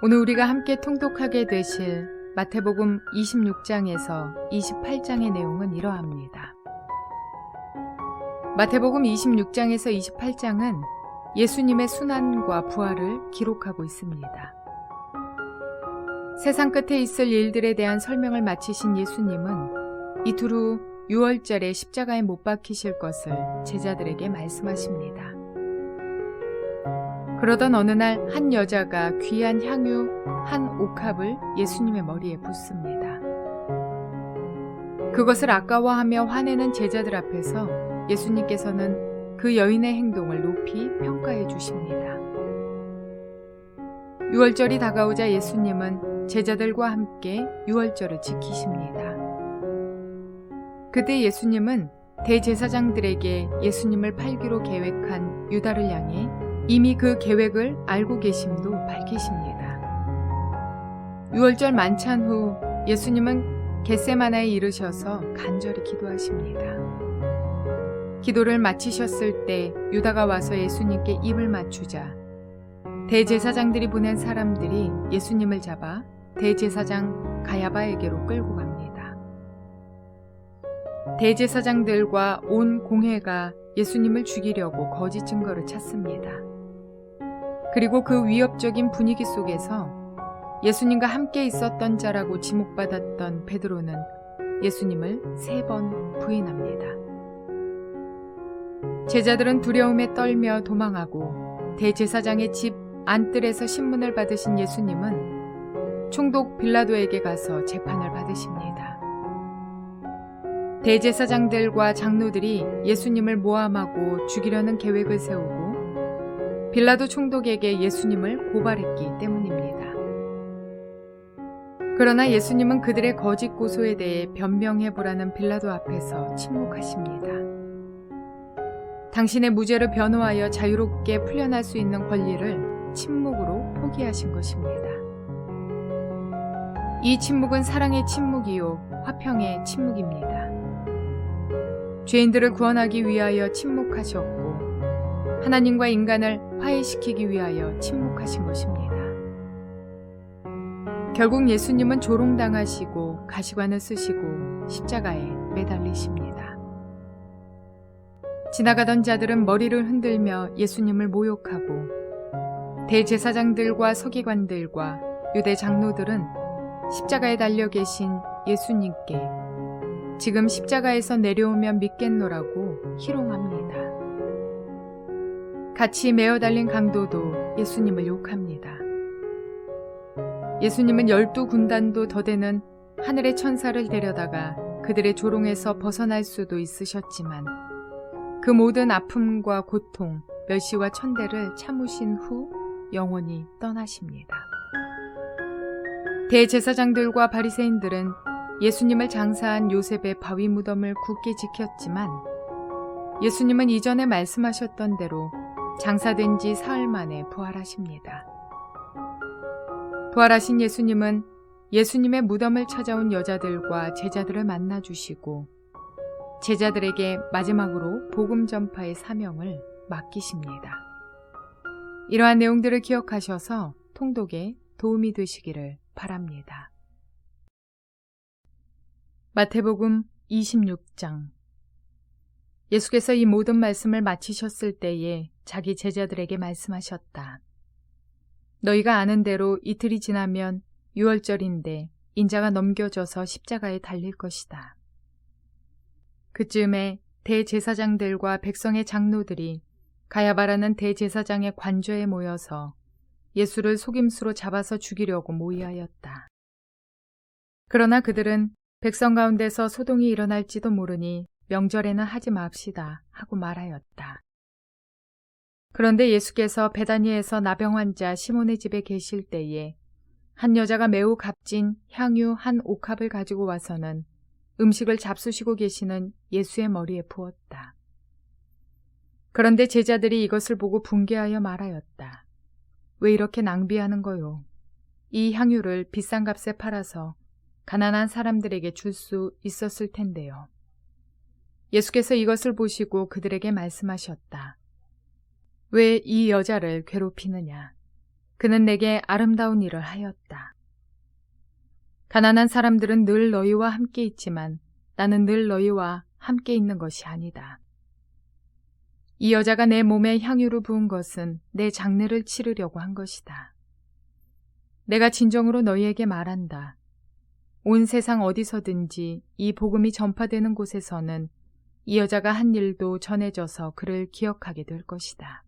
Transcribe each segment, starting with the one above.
오늘 우리가 함께 통독하게 되실 마태복음 26장에서 28장의 내용은 이러합니다. 마태복음 26장에서 28장은 예수님의 순환과 부활을 기록하고 있습니다. 세상 끝에 있을 일들에 대한 설명을 마치신 예수님은 이틀 후 6월절에 십자가에 못 박히실 것을 제자들에게 말씀하십니다. 그러던 어느 날 한 여자가 귀한 향유 한 옥합을 예수님의 머리에 붓습니다. 그것을 아까워하며 화내는 제자들 앞에서 예수님께서는 그 여인의 행동을 높이 평가해 주십니다. 6월절이 다가오자 예수님은 제자들과 함께 6월절을 지키십니다. 그때 예수님은 대제사장들에게 예수님을 팔기로 계획한 유다를 향해 이미 그 계획을 알고 계심도 밝히십니다. 6월절 만찬 후 예수님은 겟세마나에 이르셔서 간절히 기도하십니다. 기도를 마치셨을 때 유다가 와서 예수님께 입을 맞추자 대제사장들이 보낸 사람들이 예수님을 잡아 대제사장 가야바에게로 끌고 갑니다. 대제사장들과 온 공회가 예수님을 죽이려고 거짓 증거를 찾습니다. 그리고 그 위협적인 분위기 속에서 예수님과 함께 있었던 자라고 지목받았던 베드로는 예수님을 3번 부인합니다. 제자들은 두려움에 떨며 도망하고 대제사장의 집 안뜰에서 신문을 받으신 예수님은 총독 빌라도에게 가서 재판을 받으십니다. 대제사장들과 장로들이 예수님을 모함하고 죽이려는 계획을 세우고 빌라도 총독에게 예수님을 고발했기 때문입니다. 그러나 예수님은 그들의 거짓 고소에 대해 변명해보라는 빌라도 앞에서 침묵하십니다. 당신의 무죄를 변호하여 자유롭게 풀려날 수 있는 권리를 침묵으로 포기하신 것입니다. 이 침묵은 사랑의 침묵이요 화평의 침묵입니다. 죄인들을 구원하기 위하여 침묵하셨고 하나님과 인간을 화해시키기 위하여 침묵하신 것입니다. 결국 예수님은 조롱당하시고 가시관을 쓰시고 십자가에 매달리십니다. 지나가던 자들은 머리를 흔들며 예수님을 모욕하고 대제사장들과 서기관들과 유대 장로들은 십자가에 달려 계신 예수님께 지금 십자가에서 내려오면 믿겠노라고 희롱합니다. 같이 메어 달린 강도도 예수님을 욕합니다. 예수님은 12군단도 더 되는 하늘의 천사를 데려다가 그들의 조롱에서 벗어날 수도 있으셨지만 그 모든 아픔과 고통, 멸시와 천대를 참으신 후 영원히 떠나십니다. 대제사장들과 바리새인들은 예수님을 장사한 요셉의 바위 무덤을 굳게 지켰지만 예수님은 이전에 말씀하셨던 대로 장사된 지 사흘 만에 부활하십니다. 부활하신 예수님은 예수님의 무덤을 찾아온 여자들과 제자들을 만나주시고 제자들에게 마지막으로 복음 전파의 사명을 맡기십니다. 이러한 내용들을 기억하셔서 통독에 도움이 되시기를 바랍니다. 마태복음 26장. 예수께서 이 모든 말씀을 마치셨을 때에 자기 제자들에게 말씀하셨다. 너희가 아는 대로 이틀이 지나면 6월절인데 인자가 넘겨져서 십자가에 달릴 것이다. 그쯤에 대제사장들과 백성의 장로들이 가야바라는 대제사장의 관저에 모여서 예수를 속임수로 잡아서 죽이려고 모의하였다. 그러나 그들은 백성 가운데서 소동이 일어날지도 모르니 명절에는 하지 맙시다 하고 말하였다. 그런데 예수께서 베다니에서 나병 환자 시몬의 집에 계실 때에 한 여자가 매우 값진 향유 한 옥합을 가지고 와서는 음식을 잡수시고 계시는 예수의 머리에 부었다. 그런데 제자들이 이것을 보고 분개하여 말하였다. 왜 이렇게 낭비하는 거요? 이 향유를 비싼 값에 팔아서 가난한 사람들에게 줄 수 있었을 텐데요. 예수께서 이것을 보시고 그들에게 말씀하셨다. 왜 이 여자를 괴롭히느냐? 그는 내게 아름다운 일을 하였다. 가난한 사람들은 늘 너희와 함께 있지만 나는 늘 너희와 함께 있는 것이 아니다. 이 여자가 내 몸에 향유를 부은 것은 내 장례를 치르려고 한 것이다. 내가 진정으로 너희에게 말한다. 온 세상 어디서든지 이 복음이 전파되는 곳에서는 이 여자가 한 일도 전해져서 그를 기억하게 될 것이다.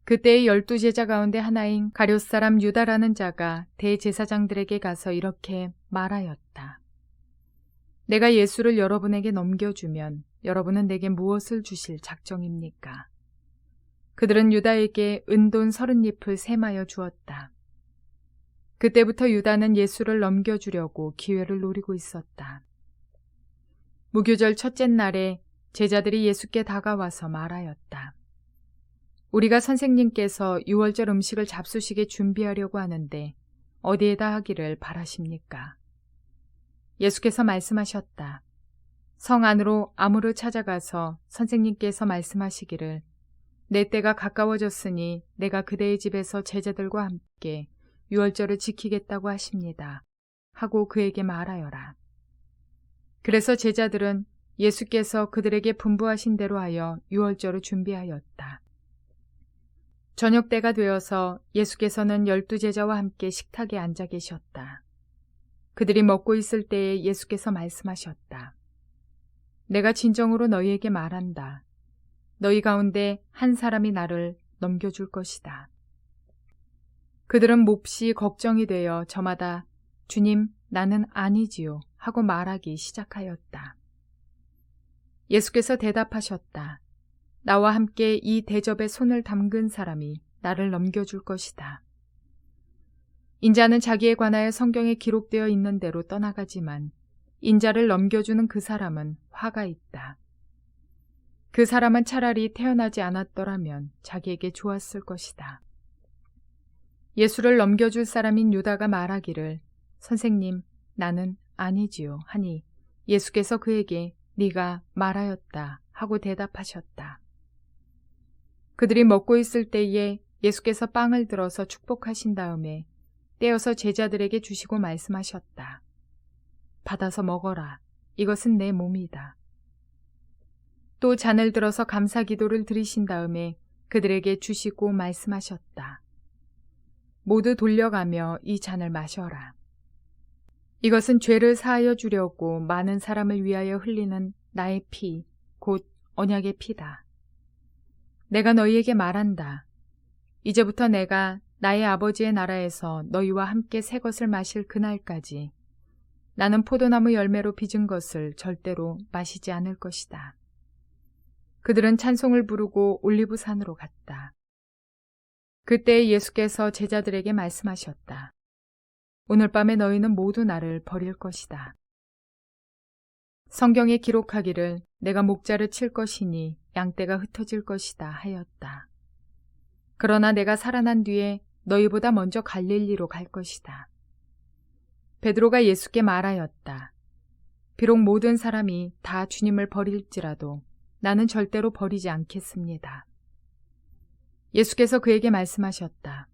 그때의 12제자 가운데 하나인 가룟 사람 유다라는 자가 대제사장들에게 가서 이렇게 말하였다. 내가 예수를 여러분에게 넘겨주면 여러분은 내게 무엇을 주실 작정입니까? 그들은 유다에게 은돈 30잎을 셈하여 주었다. 그때부터 유다는 예수를 넘겨주려고 기회를 노리고 있었다. 무교절 첫째 날에 제자들이 예수께 다가와서 말하였다. 우리가 선생님께서 유월절 음식을 잡수시게 준비하려고 하는데 어디에다 하기를 바라십니까? 예수께서 말씀하셨다. 성 안으로 아무를 찾아가서 선생님께서 말씀하시기를 내 때가 가까워졌으니 내가 그대의 집에서 제자들과 함께 유월절을 지키겠다고 하십니다. 하고 그에게 말하여라. 그래서 제자들은 예수께서 그들에게 분부하신 대로 하여 유월절을 준비하였다. 저녁 때가 되어서 예수께서는 12제자와 함께 식탁에 앉아 계셨다. 그들이 먹고 있을 때에 예수께서 말씀하셨다. 내가 진정으로 너희에게 말한다. 너희 가운데 한 사람이 나를 넘겨줄 것이다. 그들은 몹시 걱정이 되어 저마다 주님, 나는 아니지요 하고 말하기 시작하였다. 예수께서 대답하셨다. 나와 함께 이 대접에 손을 담근 사람이 나를 넘겨줄 것이다. 인자는 자기에 관하여 성경에 기록되어 있는 대로 떠나가지만 인자를 넘겨주는 그 사람은 화가 있다. 그 사람은 차라리 태어나지 않았더라면 자기에게 좋았을 것이다. 예수를 넘겨줄 사람인 유다가 말하기를 선생님, 나는 아니지요 하니 예수께서 그에게 네가 말하였다 하고 대답하셨다. 그들이 먹고 있을 때에 예수께서 빵을 들어서 축복하신 다음에 떼어서 제자들에게 주시고 말씀하셨다. 받아서 먹어라. 이것은 내 몸이다. 또 잔을 들어서 감사 기도를 드리신 다음에 그들에게 주시고 말씀하셨다. 모두 돌려가며 이 잔을 마셔라. 이것은 죄를 사하여 주려고 많은 사람을 위하여 흘리는 나의 피, 곧 언약의 피다. 내가 너희에게 말한다. 이제부터 내가 나의 아버지의 나라에서 너희와 함께 새 것을 마실 그날까지 나는 포도나무 열매로 빚은 것을 절대로 마시지 않을 것이다. 그들은 찬송을 부르고 올리브산으로 갔다. 그때 예수께서 제자들에게 말씀하셨다. 오늘 밤에 너희는 모두 나를 버릴 것이다. 성경에 기록하기를 내가 목자를 칠 것이니 양떼가 흩어질 것이다 하였다. 그러나 내가 살아난 뒤에 너희보다 먼저 갈릴리로 갈 것이다. 베드로가 예수께 말하였다. 비록 모든 사람이 다 주님을 버릴지라도 나는 절대로 버리지 않겠습니다. 예수께서 그에게 말씀하셨다.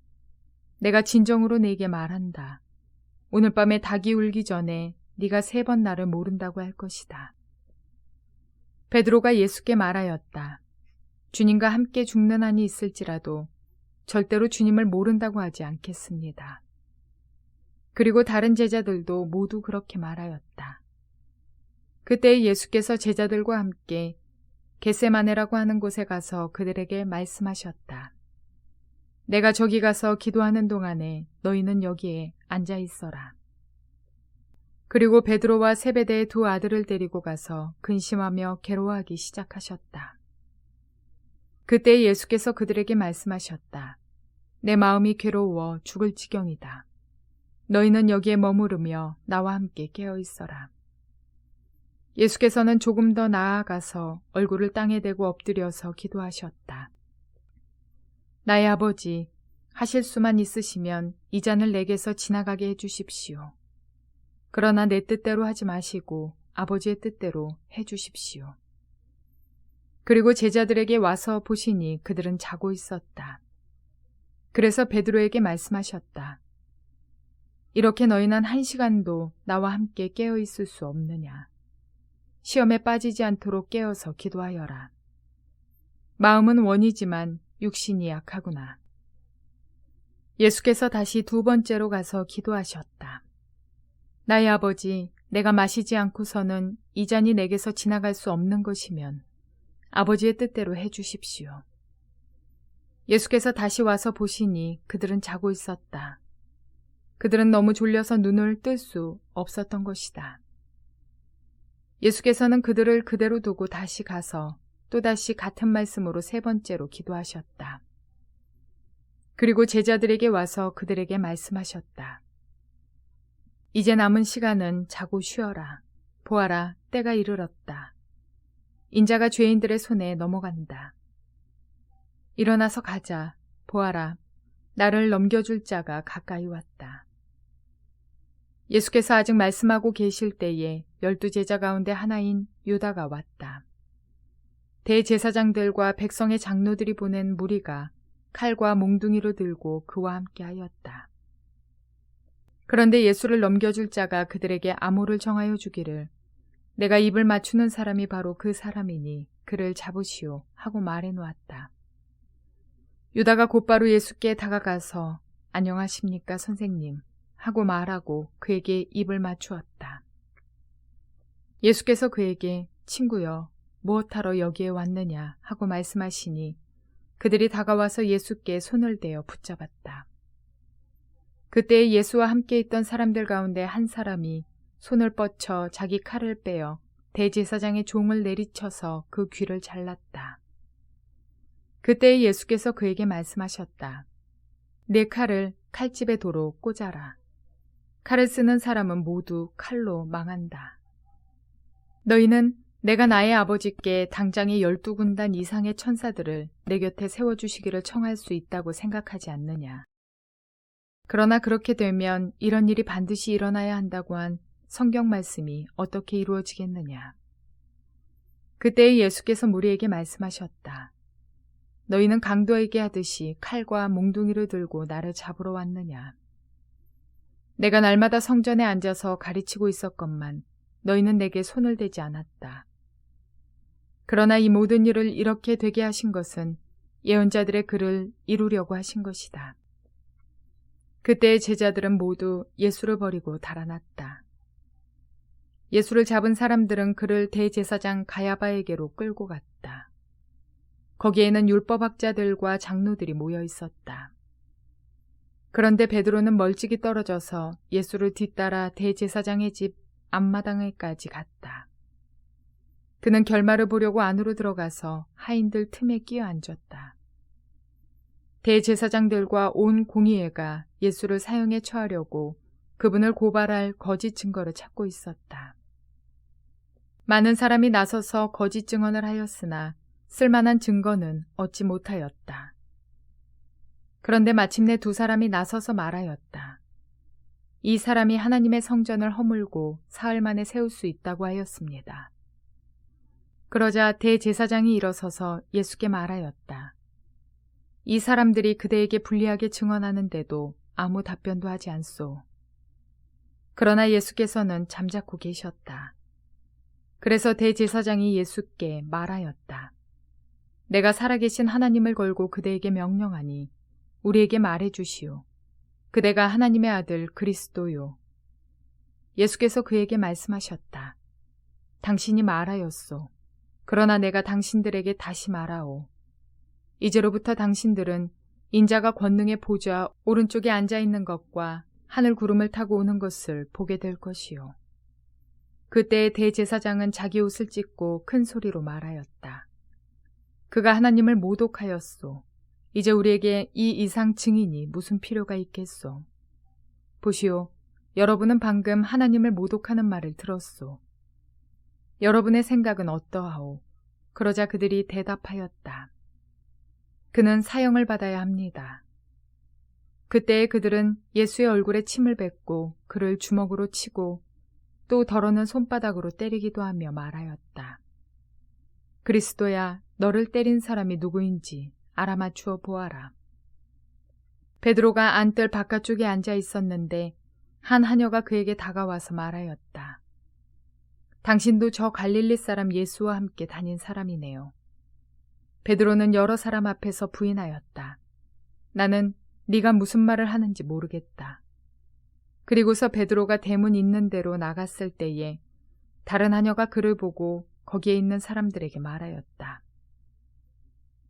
내가 진정으로 네게 말한다. 오늘 밤에 닭이 울기 전에 네가 3번 나를 모른다고 할 것이다. 베드로가 예수께 말하였다. 주님과 함께 죽는 한이 있을지라도 절대로 주님을 모른다고 하지 않겠습니다. 그리고 다른 제자들도 모두 그렇게 말하였다. 그때 예수께서 제자들과 함께 겟세마네라고 하는 곳에 가서 그들에게 말씀하셨다. 내가 저기 가서 기도하는 동안에 너희는 여기에 앉아 있어라. 그리고 베드로와 세베대의 2 아들을 데리고 가서 근심하며 괴로워하기 시작하셨다. 그때 예수께서 그들에게 말씀하셨다. 내 마음이 괴로워 죽을 지경이다. 너희는 여기에 머무르며 나와 함께 깨어 있어라. 예수께서는 조금 더 나아가서 얼굴을 땅에 대고 엎드려서 기도하셨다. 나의 아버지, 하실 수만 있으시면 이 잔을 내게서 지나가게 해주십시오. 그러나 내 뜻대로 하지 마시고 아버지의 뜻대로 해주십시오. 그리고 제자들에게 와서 보시니 그들은 자고 있었다. 그래서 베드로에게 말씀하셨다. 이렇게 너희는 1시간도 나와 함께 깨어 있을 수 없느냐. 시험에 빠지지 않도록 깨어서 기도하여라. 마음은 원이지만 육신이 약하구나. 예수께서 다시 2번째로 가서 기도하셨다. 나의 아버지, 내가 마시지 않고서는 이 잔이 내게서 지나갈 수 없는 것이면 아버지의 뜻대로 해주십시오. 예수께서 다시 와서 보시니 그들은 자고 있었다. 그들은 너무 졸려서 눈을 뜰 수 없었던 것이다. 예수께서는 그들을 그대로 두고 다시 가서 또다시 같은 말씀으로 3번째로 기도하셨다. 그리고 제자들에게 와서 그들에게 말씀하셨다. 이제 남은 시간은 자고 쉬어라. 보아라, 때가 이르렀다. 인자가 죄인들의 손에 넘어간다. 일어나서 가자. 보아라, 나를 넘겨줄 자가 가까이 왔다. 예수께서 아직 말씀하고 계실 때에 12제자 가운데 하나인 유다가 왔다. 대제사장들과 백성의 장로들이 보낸 무리가 칼과 몽둥이를 들고 그와 함께 하였다. 그런데 예수를 넘겨줄 자가 그들에게 암호를 정하여 주기를 내가 입을 맞추는 사람이 바로 그 사람이니 그를 잡으시오 하고 말해 놓았다. 유다가 곧바로 예수께 다가가서 안녕하십니까 선생님 하고 말하고 그에게 입을 맞추었다. 예수께서 그에게 친구여 무엇하러 여기에 왔느냐 하고 말씀하시니 그들이 다가와서 예수께 손을 대어 붙잡았다. 그때 예수와 함께 있던 사람들 가운데 한 사람이 손을 뻗쳐 자기 칼을 빼어 대제사장의 종을 내리쳐서 그 귀를 잘랐다. 그때 예수께서 그에게 말씀하셨다. 내 칼을 칼집에 도로 꽂아라. 칼을 쓰는 사람은 모두 칼로 망한다. 너희는 내가 나의 아버지께 당장에 12군단 이상의 천사들을 내 곁에 세워주시기를 청할 수 있다고 생각하지 않느냐. 그러나 그렇게 되면 이런 일이 반드시 일어나야 한다고 한 성경 말씀이 어떻게 이루어지겠느냐. 그때 예수께서 무리에게 말씀하셨다. 너희는 강도에게 하듯이 칼과 몽둥이를 들고 나를 잡으러 왔느냐. 내가 날마다 성전에 앉아서 가르치고 있었건만 너희는 내게 손을 대지 않았다. 그러나 이 모든 일을 이렇게 되게 하신 것은 예언자들의 글을 이루려고 하신 것이다. 그때의 제자들은 모두 예수를 버리고 달아났다. 예수를 잡은 사람들은 그를 대제사장 가야바에게로 끌고 갔다. 거기에는 율법학자들과 장로들이 모여 있었다. 그런데 베드로는 멀찍이 떨어져서 예수를 뒤따라 대제사장의 집 앞마당에까지 갔다. 그는 결말을 보려고 안으로 들어가서 하인들 틈에 끼어 앉았다. 대제사장들과 온 공의회가 예수를 사형에 처하려고 그분을 고발할 거짓 증거를 찾고 있었다. 많은 사람이 나서서 거짓 증언을 하였으나 쓸만한 증거는 얻지 못하였다. 그런데 마침내 2사람이 나서서 말하였다. 이 사람이 하나님의 성전을 허물고 사흘 만에 세울 수 있다고 하였습니다. 그러자 대제사장이 일어서서 예수께 말하였다. 이 사람들이 그대에게 불리하게 증언하는데도 아무 답변도 하지 않소. 그러나 예수께서는 잠자코 계셨다. 그래서 대제사장이 예수께 말하였다. 내가 살아계신 하나님을 걸고 그대에게 명령하니 우리에게 말해 주시오. 그대가 하나님의 아들 그리스도요. 예수께서 그에게 말씀하셨다. 당신이 말하였소. 그러나 내가 당신들에게 다시 말하오. 이제로부터 당신들은 인자가 권능의 보좌 오른쪽에 앉아있는 것과 하늘 구름을 타고 오는 것을 보게 될 것이요. 그때 대제사장은 자기 옷을 찢고 큰 소리로 말하였다. 그가 하나님을 모독하였소. 이제 우리에게 이 이상 증인이 무슨 필요가 있겠소. 보시오, 여러분은 방금 하나님을 모독하는 말을 들었소. 여러분의 생각은 어떠하오? 그러자 그들이 대답하였다. 그는 사형을 받아야 합니다. 그때 그들은 예수의 얼굴에 침을 뱉고 그를 주먹으로 치고 또 더러는 손바닥으로 때리기도 하며 말하였다. 그리스도야, 너를 때린 사람이 누구인지 알아맞추어 보아라. 베드로가 안뜰 바깥쪽에 앉아 있었는데 한 하녀가 그에게 다가와서 말하였다. 당신도 저 갈릴리 사람 예수와 함께 다닌 사람이네요. 베드로는 여러 사람 앞에서 부인하였다. 나는 네가 무슨 말을 하는지 모르겠다. 그리고서 베드로가 대문 있는 데로 나갔을 때에 다른 하녀가 그를 보고 거기에 있는 사람들에게 말하였다.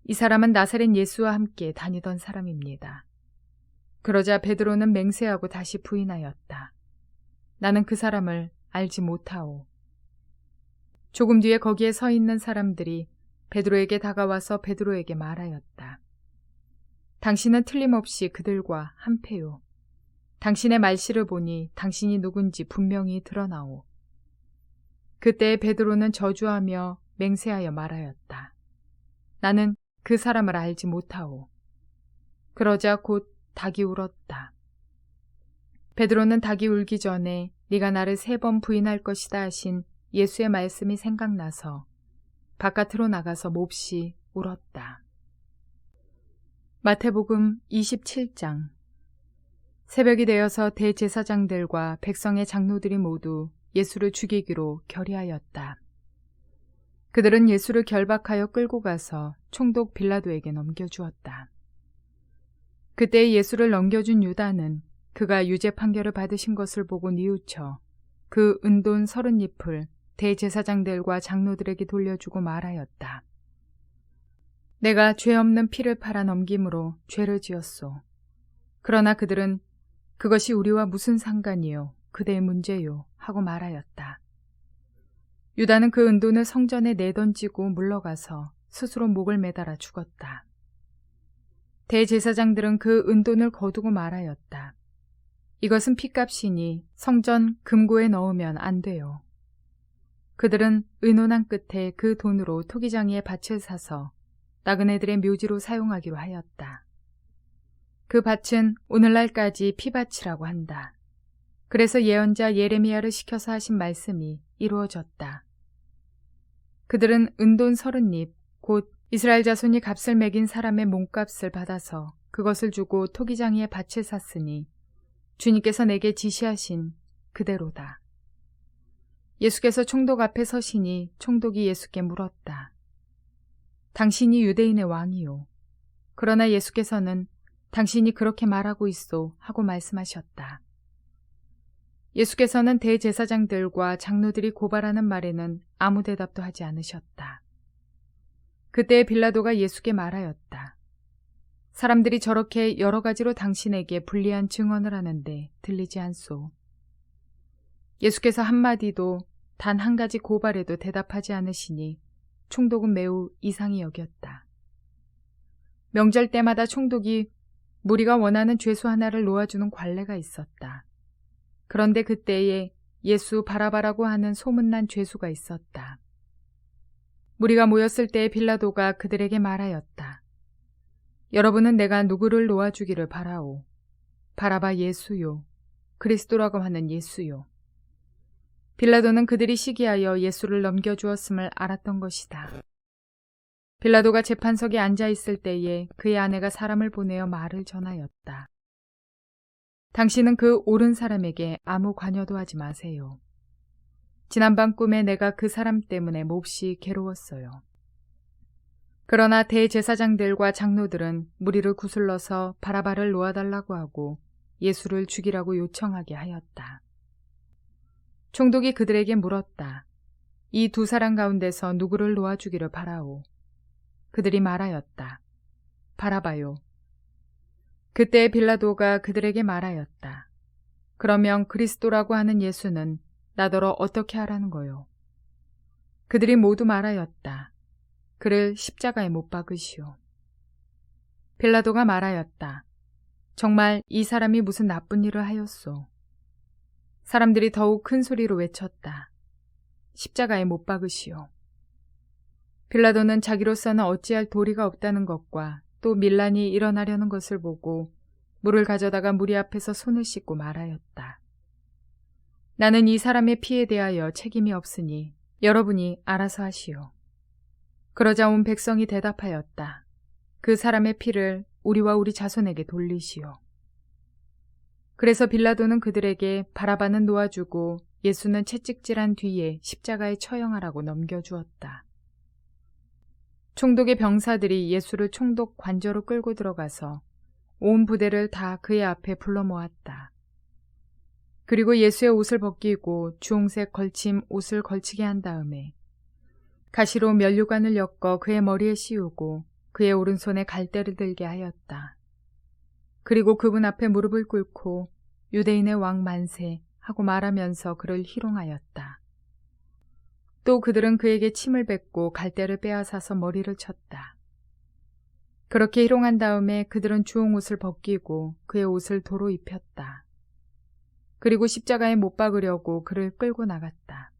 이 사람은 나사렛 예수와 함께 다니던 사람입니다. 그러자 베드로는 맹세하고 다시 부인하였다. 나는 그 사람을 알지 못하오. 조금 뒤에 거기에 서 있는 사람들이 베드로에게 다가와서 베드로에게 말하였다. 당신은 틀림없이 그들과 한패요. 당신의 말씨를 보니 당신이 누군지 분명히 드러나오. 그때 베드로는 저주하며 맹세하여 말하였다. 나는 그 사람을 알지 못하오. 그러자 곧 닭이 울었다. 베드로는 닭이 울기 전에 네가 나를 3번 부인할 것이다 하신 예수의 말씀이 생각나서 바깥으로 나가서 몹시 울었다. 마태복음 27장. 새벽이 되어서 대제사장들과 백성의 장로들이 모두 예수를 죽이기로 결의하였다. 그들은 예수를 결박하여 끌고 가서 총독 빌라도에게 넘겨주었다. 그때 예수를 넘겨준 유다는 그가 유죄 판결을 받으신 것을 보고 뉘우쳐 그 은돈 30잎을 대제사장들과 장로들에게 돌려주고 말하였다. 내가 죄 없는 피를 팔아 넘김으로 죄를 지었소. 그러나 그들은 그것이 우리와 무슨 상관이요? 그대의 문제요? 하고 말하였다. 유다는 그 은돈을 성전에 내던지고 물러가서 스스로 목을 매달아 죽었다. 대제사장들은 그 은돈을 거두고 말하였다. 이것은 핏값이니 성전 금고에 넣으면 안 돼요. 그들은 의논한 끝에 그 돈으로 토기장이의 밭을 사서 나그네들의 묘지로 사용하기로 하였다. 그 밭은 오늘날까지 피밭이라고 한다. 그래서 예언자 예레미야를 시켜서 하신 말씀이 이루어졌다. 그들은 은돈 30잎, 곧 이스라엘 자손이 값을 매긴 사람의 몸값을 받아서 그것을 주고 토기장이의 밭을 샀으니 주님께서 내게 지시하신 그대로다. 예수께서 총독 앞에 서시니 총독이 예수께 물었다. 당신이 유대인의 왕이요. 그러나 예수께서는 당신이 그렇게 말하고 있소 하고 말씀하셨다. 예수께서는 대제사장들과 장로들이 고발하는 말에는 아무 대답도 하지 않으셨다. 그때 빌라도가 예수께 말하였다. 사람들이 저렇게 여러 가지로 당신에게 불리한 증언을 하는데 들리지 않소. 예수께서 한마디도 단 한 가지 고발에도 대답하지 않으시니 총독은 매우 이상히 여겼다. 명절 때마다 총독이 무리가 원하는 죄수 하나를 놓아주는 관례가 있었다. 그런데 그때에 예수 바라바라고 하는 소문난 죄수가 있었다. 무리가 모였을 때 빌라도가 그들에게 말하였다. 여러분은 내가 누구를 놓아주기를 바라오. 바라바 예수요. 그리스도라고 하는 예수요. 빌라도는 그들이 시기하여 예수를 넘겨주었음을 알았던 것이다. 빌라도가 재판석에 앉아 있을 때에 그의 아내가 사람을 보내어 말을 전하였다. 당신은 그 옳은 사람에게 아무 관여도 하지 마세요. 지난밤 꿈에 내가 그 사람 때문에 몹시 괴로웠어요. 그러나 대제사장들과 장로들은 무리를 구슬러서 바라바를 놓아달라고 하고 예수를 죽이라고 요청하게 하였다. 총독이 그들에게 물었다. 이 두 사람 가운데서 누구를 놓아주기를 바라오. 그들이 말하였다. 바라바요. 그때 빌라도가 그들에게 말하였다. 그러면 그리스도라고 하는 예수는 나더러 어떻게 하라는 거요? 그들이 모두 말하였다. 그를 십자가에 못 박으시오. 빌라도가 말하였다. 정말 이 사람이 무슨 나쁜 일을 하였소. 사람들이 더욱 큰 소리로 외쳤다. 십자가에 못 박으시오. 빌라도는 자기로서는 어찌할 도리가 없다는 것과 또 밀란이 일어나려는 것을 보고 물을 가져다가 무리 앞에서 손을 씻고 말하였다. 나는 이 사람의 피에 대하여 책임이 없으니 여러분이 알아서 하시오. 그러자 온 백성이 대답하였다. 그 사람의 피를 우리와 우리 자손에게 돌리시오. 그래서 빌라도는 그들에게 바라바는 놓아주고 예수는 채찍질한 뒤에 십자가에 처형하라고 넘겨주었다. 총독의 병사들이 예수를 총독 관저로 끌고 들어가서 온 부대를 다 그의 앞에 불러 모았다. 그리고 예수의 옷을 벗기고 주홍색 걸침 옷을 걸치게 한 다음에 가시로 면류관을 엮어 그의 머리에 씌우고 그의 오른손에 갈대를 들게 하였다. 그리고 그분 앞에 무릎을 꿇고 유대인의 왕 만세 하고 말하면서 그를 희롱하였다. 또 그들은 그에게 침을 뱉고 갈대를 빼앗아서 머리를 쳤다. 그렇게 희롱한 다음에 그들은 주홍 옷을 벗기고 그의 옷을 도로 입혔다. 그리고 십자가에 못 박으려고 그를 끌고 나갔다.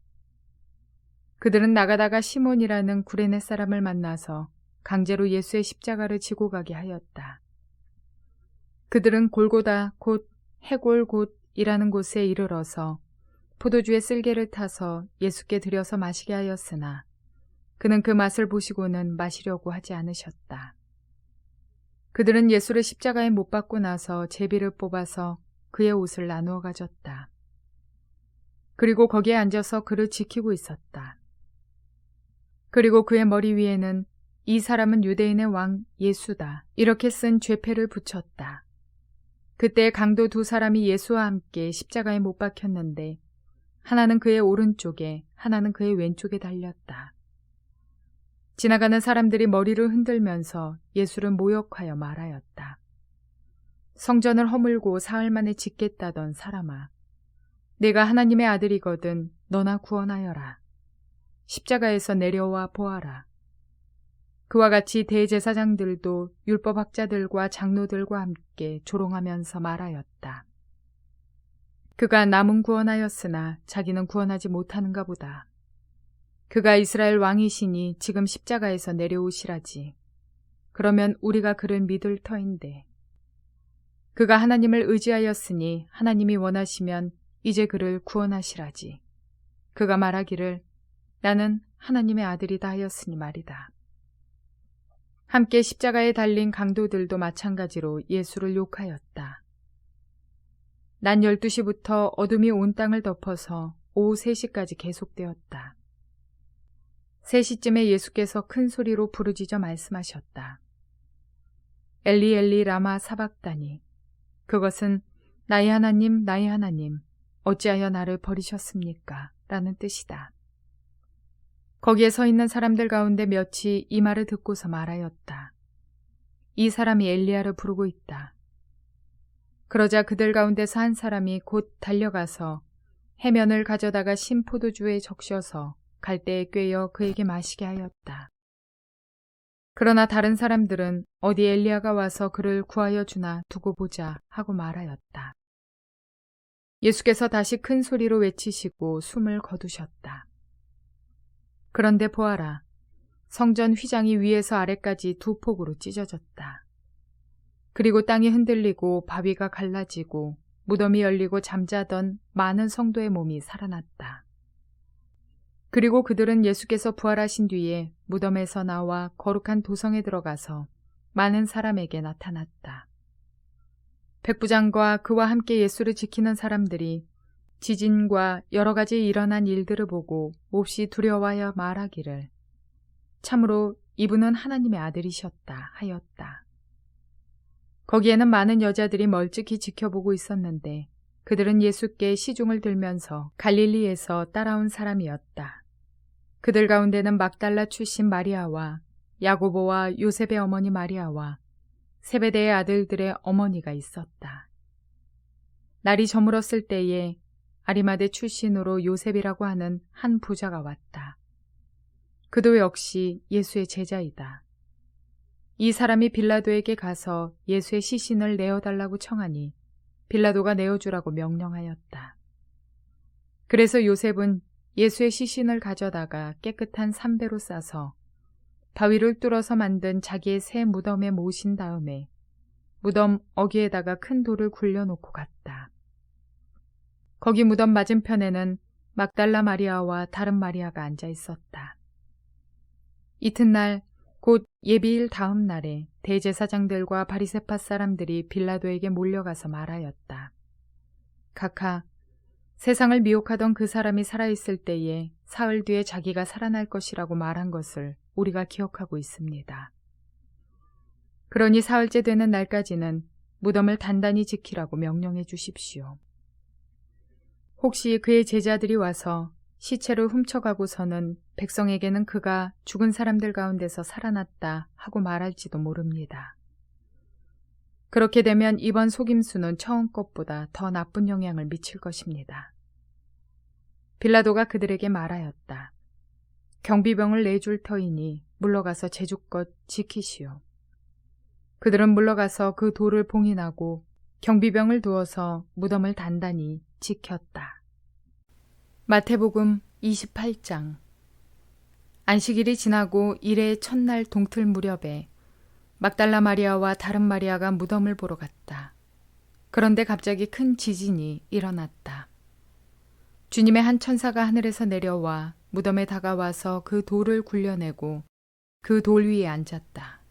그들은 나가다가 시몬이라는 구레네 사람을 만나서 강제로 예수의 십자가를 지고 가게 하였다. 그들은 골고다 곧 해골곶이라는 곳에 이르러서 포도주에 쓸개를 타서 예수께 드려서 마시게 하였으나 그는 그 맛을 보시고는 마시려고 하지 않으셨다. 그들은 예수를 십자가에 못 박고 나서 제비를 뽑아서 그의 옷을 나누어 가졌다. 그리고 거기에 앉아서 그를 지키고 있었다. 그리고 그의 머리 위에는 이 사람은 유대인의 왕 예수다 이렇게 쓴 죄패를 붙였다. 그때 강도 두 사람이 예수와 함께 십자가에 못 박혔는데 하나는 그의 오른쪽에 하나는 그의 왼쪽에 달렸다. 지나가는 사람들이 머리를 흔들면서 예수를 모욕하여 말하였다. 성전을 허물고 사흘 만에 짓겠다던 사람아, 내가 하나님의 아들이거든 너나 구원하여라. 십자가에서 내려와 보아라. 그와 같이 대제사장들도 율법학자들과 장로들과 함께 조롱하면서 말하였다. 그가 남은 구원하였으나 자기는 구원하지 못하는가 보다. 그가 이스라엘 왕이시니 지금 십자가에서 내려오시라지. 그러면 우리가 그를 믿을 터인데. 그가 하나님을 의지하였으니 하나님이 원하시면 이제 그를 구원하시라지. 그가 말하기를 나는 하나님의 아들이다 하였으니 말이다. 함께 십자가에 달린 강도들도 마찬가지로 예수를 욕하였다. 낮 12시부터 어둠이 온 땅을 덮어서 오후 3시까지 계속되었다. 3시쯤에 예수께서 큰 소리로 부르짖어 말씀하셨다. 엘리 엘리 라마 사박다니. 그것은 나의 하나님 나의 하나님 어찌하여 나를 버리셨습니까? 라는 뜻이다. 거기에 서 있는 사람들 가운데 몇이 이 말을 듣고서 말하였다. 이 사람이 엘리야를 부르고 있다. 그러자 그들 가운데서 한 사람이 곧 달려가서 해면을 가져다가 신 포도주에 적셔서 갈대에 꿰어 그에게 마시게 하였다. 그러나 다른 사람들은 어디 엘리야가 와서 그를 구하여 주나 두고 보자 하고 말하였다. 예수께서 다시 큰 소리로 외치시고 숨을 거두셨다. 그런데 보아라, 성전 휘장이 위에서 아래까지 두 폭으로 찢어졌다. 그리고 땅이 흔들리고 바위가 갈라지고 무덤이 열리고 잠자던 많은 성도의 몸이 살아났다. 그리고 그들은 예수께서 부활하신 뒤에 무덤에서 나와 거룩한 도성에 들어가서 많은 사람에게 나타났다. 백부장과 그와 함께 예수를 지키는 사람들이 지진과 여러 가지 일어난 일들을 보고 몹시 두려워하여 말하기를 참으로 이분은 하나님의 아들이셨다 하였다. 거기에는 많은 여자들이 멀찍이 지켜보고 있었는데 그들은 예수께 시중을 들면서 갈릴리에서 따라온 사람이었다. 그들 가운데는 막달라 출신 마리아와 야고보와 요셉의 어머니 마리아와 세베대의 아들들의 어머니가 있었다. 날이 저물었을 때에 아리마대 출신으로 요셉이라고 하는 한 부자가 왔다. 그도 역시 예수의 제자이다. 이 사람이 빌라도에게 가서 예수의 시신을 내어달라고 청하니 빌라도가 내어주라고 명령하였다. 그래서 요셉은 예수의 시신을 가져다가 깨끗한 삼배로 싸서 바위를 뚫어서 만든 자기의 새 무덤에 모신 다음에 무덤 어귀에다가 큰 돌을 굴려놓고 갔다. 거기 무덤 맞은편에는 막달라 마리아와 다른 마리아가 앉아 있었다. 이튿날 곧 예비일 다음 날에 대제사장들과 바리새파 사람들이 빌라도에게 몰려가서 말하였다. 각하, 세상을 미혹하던 그 사람이 살아있을 때에 사흘 뒤에 자기가 살아날 것이라고 말한 것을 우리가 기억하고 있습니다. 그러니 사흘째 되는 날까지는 무덤을 단단히 지키라고 명령해 주십시오. 혹시 그의 제자들이 와서 시체를 훔쳐가고서는 백성에게는 그가 죽은 사람들 가운데서 살아났다 하고 말할지도 모릅니다. 그렇게 되면 이번 속임수는 처음 것보다 더 나쁜 영향을 미칠 것입니다. 빌라도가 그들에게 말하였다. 경비병을 내줄 터이니 물러가서 제주껏 지키시오. 그들은 물러가서 그 돌을 봉인하고 경비병을 두어서 무덤을 단단히 지켰다. 마태복음 28장. 안식일이 지나고 일의 첫날 동틀 무렵에 막달라 마리아와 다른 마리아가 무덤을 보러 갔다. 그런데 갑자기 큰 지진이 일어났다. 주님의 한 천사가 하늘에서 내려와 무덤에 다가와서 그 돌을 굴려내고 그 돌 위에 앉았다.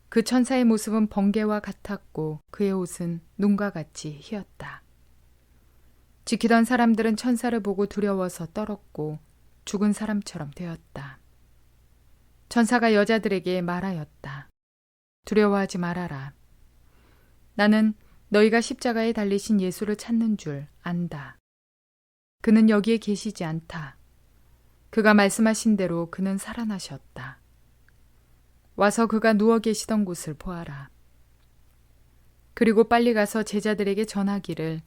그 천사의 모습은 번개와 같았고 그의 옷은 눈과 같이 희었다. 지키던 사람들은 천사를 보고 두려워서 떨었고 죽은 사람처럼 되었다. 천사가 여자들에게 말하였다. 두려워하지 말아라. 나는 너희가 십자가에 달리신 예수를 찾는 줄 안다. 그는 여기에 계시지 않다. 그가 말씀하신 대로 그는 살아나셨다. 와서 그가 누워 계시던 곳을 보아라. 그리고 빨리 가서 제자들에게 전하기를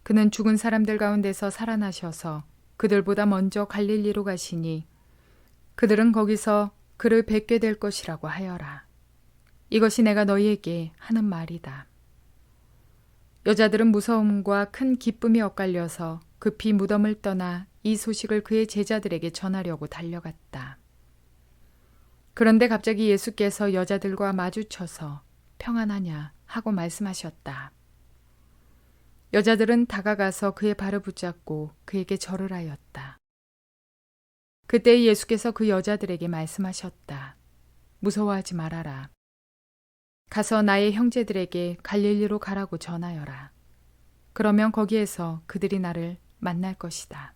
그는 죽은 사람들 가운데서 살아나셔서 그들보다 먼저 갈릴리로 가시니 그들은 거기서 그를 뵙게 될 것이라고 하여라. 이것이 내가 너희에게 하는 말이다. 여자들은 무서움과 큰 기쁨이 엇갈려서 급히 무덤을 떠나 이 소식을 그의 제자들에게 전하려고 달려갔다. 그런데 갑자기 예수께서 여자들과 마주쳐서 평안하냐 하고 말씀하셨다. 여자들은 다가가서 그의 발을 붙잡고 그에게 절을 하였다. 그때 예수께서 그 여자들에게 말씀하셨다. 무서워하지 말아라. 가서 나의 형제들에게 갈릴리로 가라고 전하여라. 그러면 거기에서 그들이 나를 만날 것이다.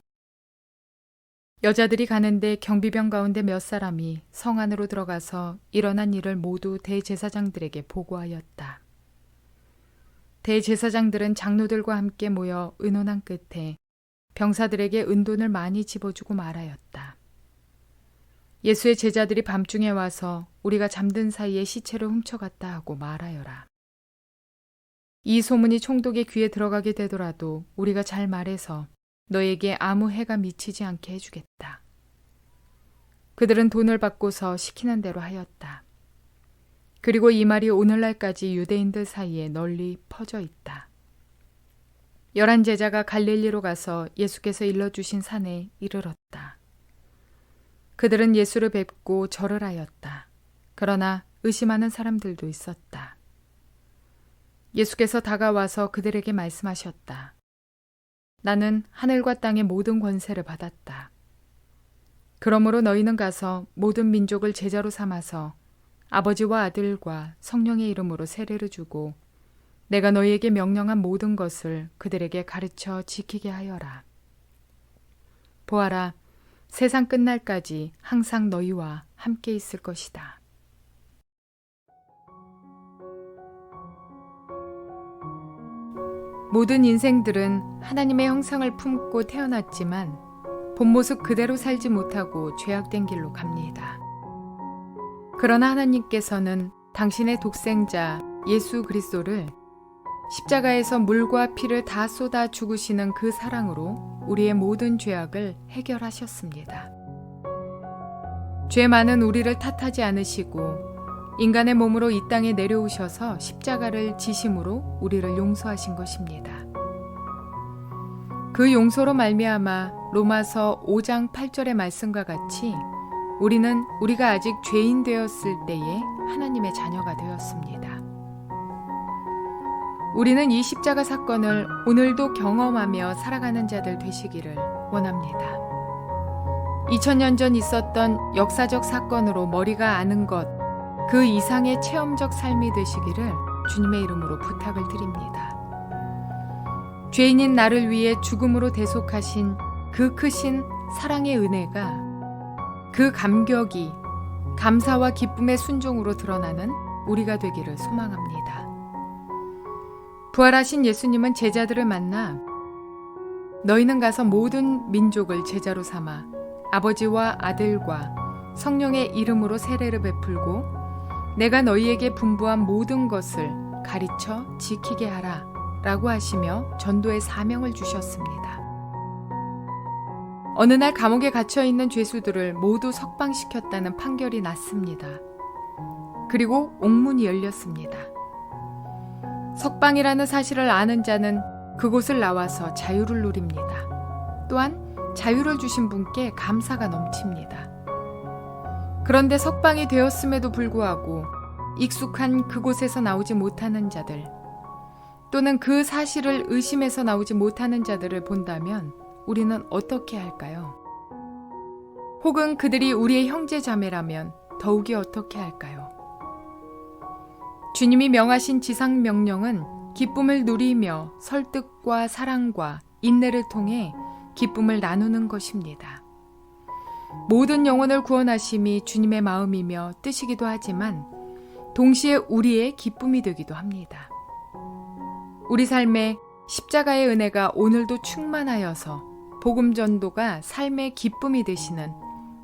여자들이 가는데 경비병 가운데 몇 사람이 성 안으로 들어가서 일어난 일을 모두 대제사장들에게 보고하였다. 대제사장들은 장로들과 함께 모여 의논한 끝에 병사들에게 은돈을 많이 집어주고 말하였다. 예수의 제자들이 밤중에 와서 우리가 잠든 사이에 시체를 훔쳐갔다 하고 말하여라. 이 소문이 총독의 귀에 들어가게 되더라도 우리가 잘 말해서 너에게 아무 해가 미치지 않게 해주겠다. 그들은 돈을 받고서 시키는 대로 하였다. 그리고 이 말이 오늘날까지 유대인들 사이에 널리 퍼져 있다. 11 제자가 갈릴리로 가서 예수께서 일러주신 산에 이르렀다. 그들은 예수를 뵙고 절을 하였다. 그러나 의심하는 사람들도 있었다. 예수께서 다가와서 그들에게 말씀하셨다. 나는 하늘과 땅의 모든 권세를 받았다. 그러므로 너희는 가서 모든 민족을 제자로 삼아서 아버지와 아들과 성령의 이름으로 세례를 주고 내가 너희에게 명령한 모든 것을 그들에게 가르쳐 지키게 하여라. 보아라, 세상 끝날까지 항상 너희와 함께 있을 것이다. 모든 인생들은 하나님의 형상을 품고 태어났지만 본 모습 그대로 살지 못하고 죄악된 길로 갑니다. 그러나 하나님께서는 당신의 독생자 예수 그리스도를 십자가에서 물과 피를 다 쏟아 죽으시는 그 사랑으로 우리의 모든 죄악을 해결하셨습니다. 죄 많은 우리를 탓하지 않으시고 인간의 몸으로 이 땅에 내려오셔서 십자가를 지심으로 우리를 용서하신 것입니다. 그 용서로 말미암아 로마서 5장 8절의 말씀과 같이 우리는 우리가 아직 죄인 되었을 때에 하나님의 자녀가 되었습니다. 우리는 이 십자가 사건을 오늘도 경험하며 살아가는 자들 되시기를 원합니다. 2000년 전 있었던 역사적 사건으로 머리가 아는 것, 그 이상의 체험적 삶이 되시기를 주님의 이름으로 부탁을 드립니다. 죄인인 나를 위해 죽음으로 대속하신 그 크신 사랑의 은혜가, 그 감격이 감사와 기쁨의 순종으로 드러나는 우리가 되기를 소망합니다. 부활하신 예수님은 제자들을 만나 너희는 가서 모든 민족을 제자로 삼아 아버지와 아들과 성령의 이름으로 세례를 베풀고 내가 너희에게 분부한 모든 것을 가르쳐 지키게 하라 라고 하시며 전도의 사명을 주셨습니다. 어느 날 감옥에 갇혀있는 죄수들을 모두 석방시켰다는 판결이 났습니다. 그리고 옥문이 열렸습니다. 석방이라는 사실을 아는 자는 그곳을 나와서 자유를 누립니다. 또한 자유를 주신 분께 감사가 넘칩니다. 그런데 석방이 되었음에도 불구하고 익숙한 그곳에서 나오지 못하는 자들, 또는 그 사실을 의심해서 나오지 못하는 자들을 본다면 우리는 어떻게 할까요? 혹은 그들이 우리의 형제 자매라면 더욱이 어떻게 할까요? 주님이 명하신 지상 명령은 기쁨을 누리며 설득과 사랑과 인내를 통해 기쁨을 나누는 것입니다. 모든 영혼을 구원하심이 주님의 마음이며 뜻이기도 하지만 동시에 우리의 기쁨이 되기도 합니다. 우리 삶에 십자가의 은혜가 오늘도 충만하여서 복음 전도가 삶의 기쁨이 되시는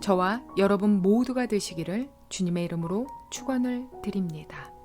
저와 여러분 모두가 되시기를 주님의 이름으로 축원을 드립니다.